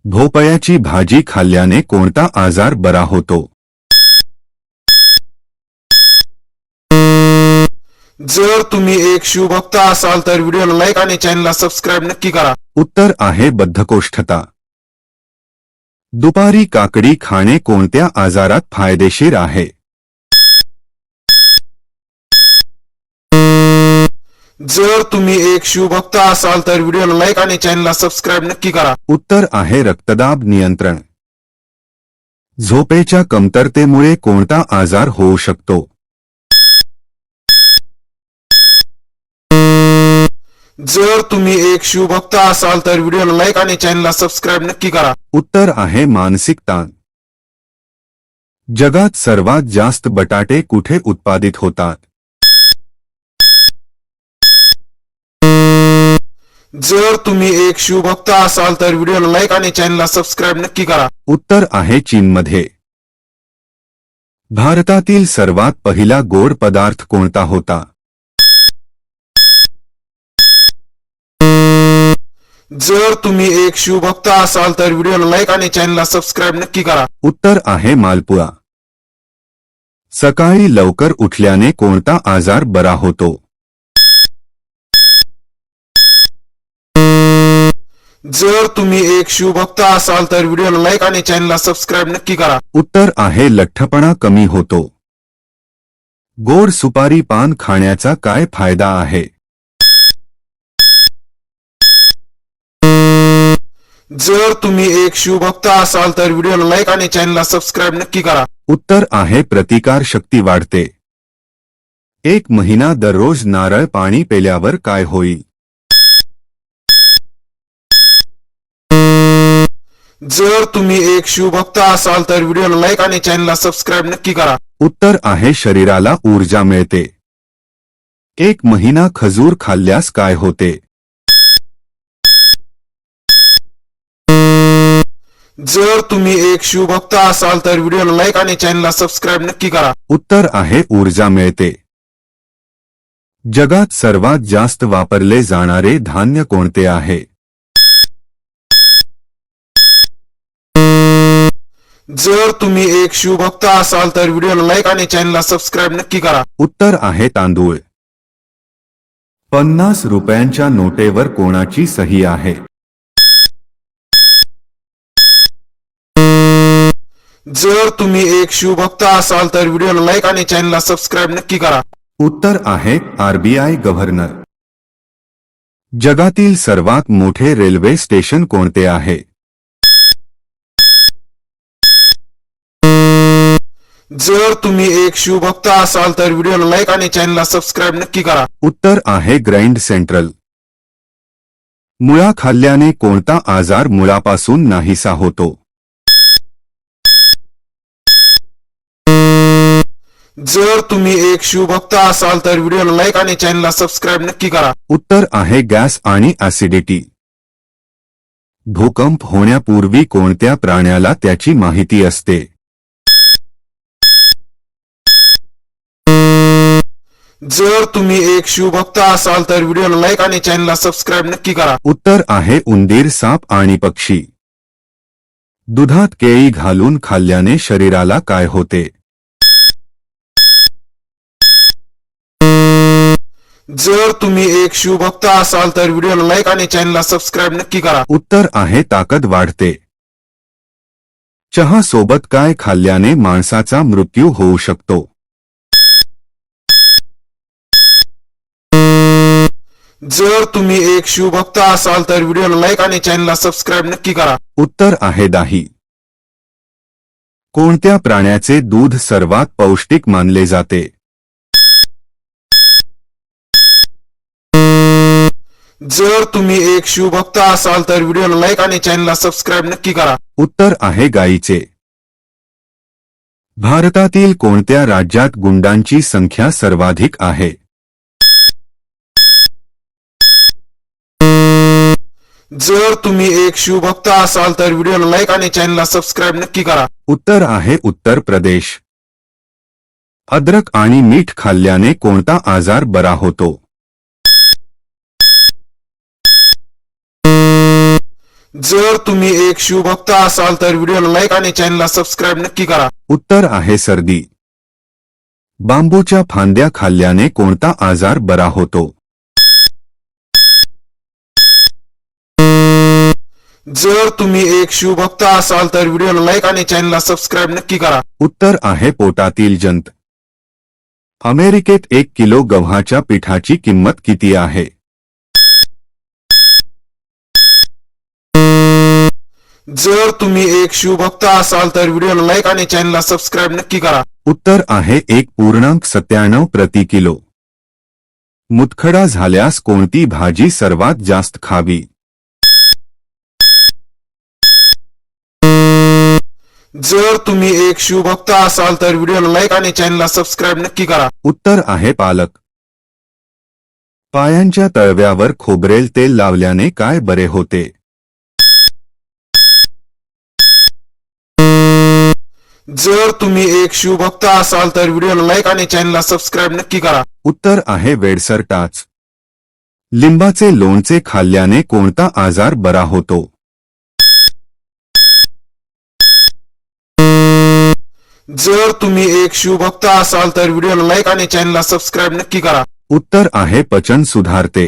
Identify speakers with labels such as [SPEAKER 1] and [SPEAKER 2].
[SPEAKER 1] भोपळ्याची भाजी खाल्ल्याने कोणता आजार बरा होतो?
[SPEAKER 2] जर तुम्ही एक शिवभक्त असाल तर व्हिडिओला लाईक आणि चॅनलला सबस्क्राईब नक्की करा.
[SPEAKER 1] उत्तर आहे बद्धकोष्ठता. दुपारी काकडी खाणे कोणत्या आजारात फायदेशीर आहे?
[SPEAKER 2] जर तुम्ही एक शिवभक्त असाल तर व्हिडिओला लाईक आणि चॅनलला सबस्क्राईब नक्की करा.
[SPEAKER 1] उत्तर आहे रक्तदाब नियंत्रण. झोपेच्या कमतरतेमुळे कोणता आजार होऊ शकतो?
[SPEAKER 2] जर तुम्ही एक शिवभक्त असाल तर व्हिडिओला लाईक आणि चॅनलला सबस्क्राईब नक्की करा.
[SPEAKER 1] उत्तर आहे मानसिक ताण. जगात सर्वात जास्त बटाटे कुठे उत्पादित होतात?
[SPEAKER 2] जर तुम्ही एक शिवभक्त असाल तर व्हिडिओला लाईक आणि चॅनलला सबस्क्राईब नक्की करा.
[SPEAKER 1] उत्तर आहे चीनमध्ये. भारतातील सर्वात पहिला गोड पदार्थ कोणता होता?
[SPEAKER 2] जर तुम्ही एक शिवभक्त असाल तर व्हिडिओला लाईक आणि चॅनलला सबस्क्राईब नक्की करा.
[SPEAKER 1] उत्तर आहे मालपुआ. सकाळी लवकर उठल्याने कोणता आजार बरा होतो?
[SPEAKER 2] जर तुम्ही एक शिवभक्त असाल तर व्हिडिओला लाईक आणि चॅनलला सबस्क्राईब नक्की करा.
[SPEAKER 1] उत्तर आहे लठ्ठपणा कमी होतो. गोड सुपारी पान खाण्याचा काय फायदा आहे?
[SPEAKER 2] जर तुम्ही एक शिवभक्त असाल तर व्हिडिओला लाईक आणि चॅनलला सबस्क्राईब नक्की करा.
[SPEAKER 1] उत्तर आहे प्रतिकार शक्ती वाढते. एक महिना दररोज नारळ पाणी पेल्यावर काय होईल?
[SPEAKER 2] जर तुम्ही एक शिवभक्त असाल तर व्हिडिओला लाईक आणि चॅनलला सबस्क्राईब नक्की करा.
[SPEAKER 1] उत्तर आहे शरीराला ऊर्जा मिळते. एक महिना खजूर खाल्ल्यास काय होते?
[SPEAKER 2] जर तुम्ही एक शिवभक्त असाल तर व्हिडिओला लाईक आणि चॅनलला सबस्क्राईब नक्की करा.
[SPEAKER 1] उत्तर आहे ऊर्जा मिळते. जगात सर्वात जास्त वापरले जाणारे धान्य कोणते आहे?
[SPEAKER 2] जर तुम्ही एक शिवभक्त असाल तर व्हिडिओला लाईक आणि चॅनलला सबस्क्राईब नक्की करा.
[SPEAKER 1] उत्तर आहे तांदूळ. 50 रुपयांच्या नोटेवर कोणाची सही आहे?
[SPEAKER 2] जर तुम्ही एक शिवभक्त असाल तर व्हिडिओला लाईक आणि चॅनलला सबस्क्राईब नक्की करा.
[SPEAKER 1] उत्तर आहे आरबीआय गव्हर्नर. जगातील सर्वात मोठे रेल्वे स्टेशन कोणते आहे?
[SPEAKER 2] जर तुम्ही एक शिवभक्त असाल तर व्हिडिओला लाईक आणि चॅनलला सबस्क्राईब नक्की करा.
[SPEAKER 1] उत्तर आहे ग्रँड सेंट्रल. मुळा खाल्ल्याने कोणता आजार मुळापासून नाहीसा होतो?
[SPEAKER 2] जर तुम्ही एक शिवभक्त असाल तर व्हिडिओला लाईक आणि चॅनलला सबस्क्राईब नक्की करा.
[SPEAKER 1] उत्तर आहे गॅस आणि ऍसिडिटी. भूकंप होण्यापूर्वी कोणत्या प्राण्याला त्याची माहिती असते?
[SPEAKER 2] जर तुम्ही एक शिवभक्त असाल तर व्हिडिओला लाईक आणि चॅनलला सबस्क्राईब नक्की करा.
[SPEAKER 1] उत्तर आहे उंदीर, साप आणि पक्षी. दुधात केळी घालून खाल्ल्याने शरीराला काय होते?
[SPEAKER 2] जर तुम्ही एक शिवभक्त असाल तर व्हिडिओला लाईक आणि चॅनलला सबस्क्राईब नक्की करा.
[SPEAKER 1] उत्तर आहे ताकद वाढते. चहा सोबत काय खाल्ल्याने माणसाचा मृत्यू होऊ शकतो?
[SPEAKER 2] जर तुम्ही एक शिवभक्त असाल तर व्हिडिओला लाईक आणि चॅनलला सबस्क्राईब नक्की करा.
[SPEAKER 1] उत्तर आहे दही. कोणत्या प्राण्याचे दूध सर्वात पौष्टिक मानले जाते?
[SPEAKER 2] जर तुम्ही एक शिवभक्त असाल तर व्हिडिओला लाईक आणि चॅनलला सबस्क्राईब नक्की करा.
[SPEAKER 1] उत्तर आहे गायीचे. भारतातील कोणत्या राज्यात गुंडांची संख्या सर्वाधिक आहे?
[SPEAKER 2] जर तुम्ही एक शिवभक्त असाल तर व्हिडिओला लाईक आणि चॅनलला सबस्क्राईब नक्की करा.
[SPEAKER 1] उत्तर आहे उत्तर प्रदेश. अद्रक आणि मीठ खाल्ल्याने कोणता आजार बरा होतो?
[SPEAKER 2] जर तुम्ही एक शिवभक्त असाल तर व्हिडिओला लाईक आणि चॅनलला सबस्क्राईब नक्की करा.
[SPEAKER 1] उत्तर आहे सर्दी. बांबूच्या फांद्या खाल्ल्याने कोणता आजार बरा होतो?
[SPEAKER 2] जर तुम्ही एक शिवभक्त असाल तर व्हिडिओला लाईक आणि चॅनलला सबस्क्राईब नक्की करा.
[SPEAKER 1] उत्तर आहे पोटातील जंत. अमेरिकेत 1 किलो गव्हाच्या पिठाची किंमत किती आहे?
[SPEAKER 2] जर तुम्ही एक शिवभक्त असाल तर व्हिडिओला लाईक आणि चॅनलला सबस्क्राईब नक्की करा.
[SPEAKER 1] उत्तर आहे 1.97 प्रति किलो. मुतखडा झाल्यास कोणती भाजी सर्वात जास्त खावी?
[SPEAKER 2] जर तुम्ही एक शिवभक्त असाल तर व्हिडिओला लाईक आणि चॅनलला सबस्क्राईब नक्की करा.
[SPEAKER 1] उत्तर आहे पालक. पायांच्या तळव्यावर खोबरेल तेल लावल्याने काय बरे होते?
[SPEAKER 2] जर तुम्ही एक शिवभक्त असाल तर व्हिडिओला लाईक आणि चॅनलला सबस्क्राईब नक्की करा.
[SPEAKER 1] उत्तर आहे वेडसर टाच. लिंबाचे लोणचे खाल्ल्याने कोणता आजार बरा होतो?
[SPEAKER 2] जर तुम्ही एक शिवभक्त असाल तर व्हिडिओला लाईक आणि चॅनलला सबस्क्राईब नक्की करा.
[SPEAKER 1] उत्तर आहे पचन सुधारते.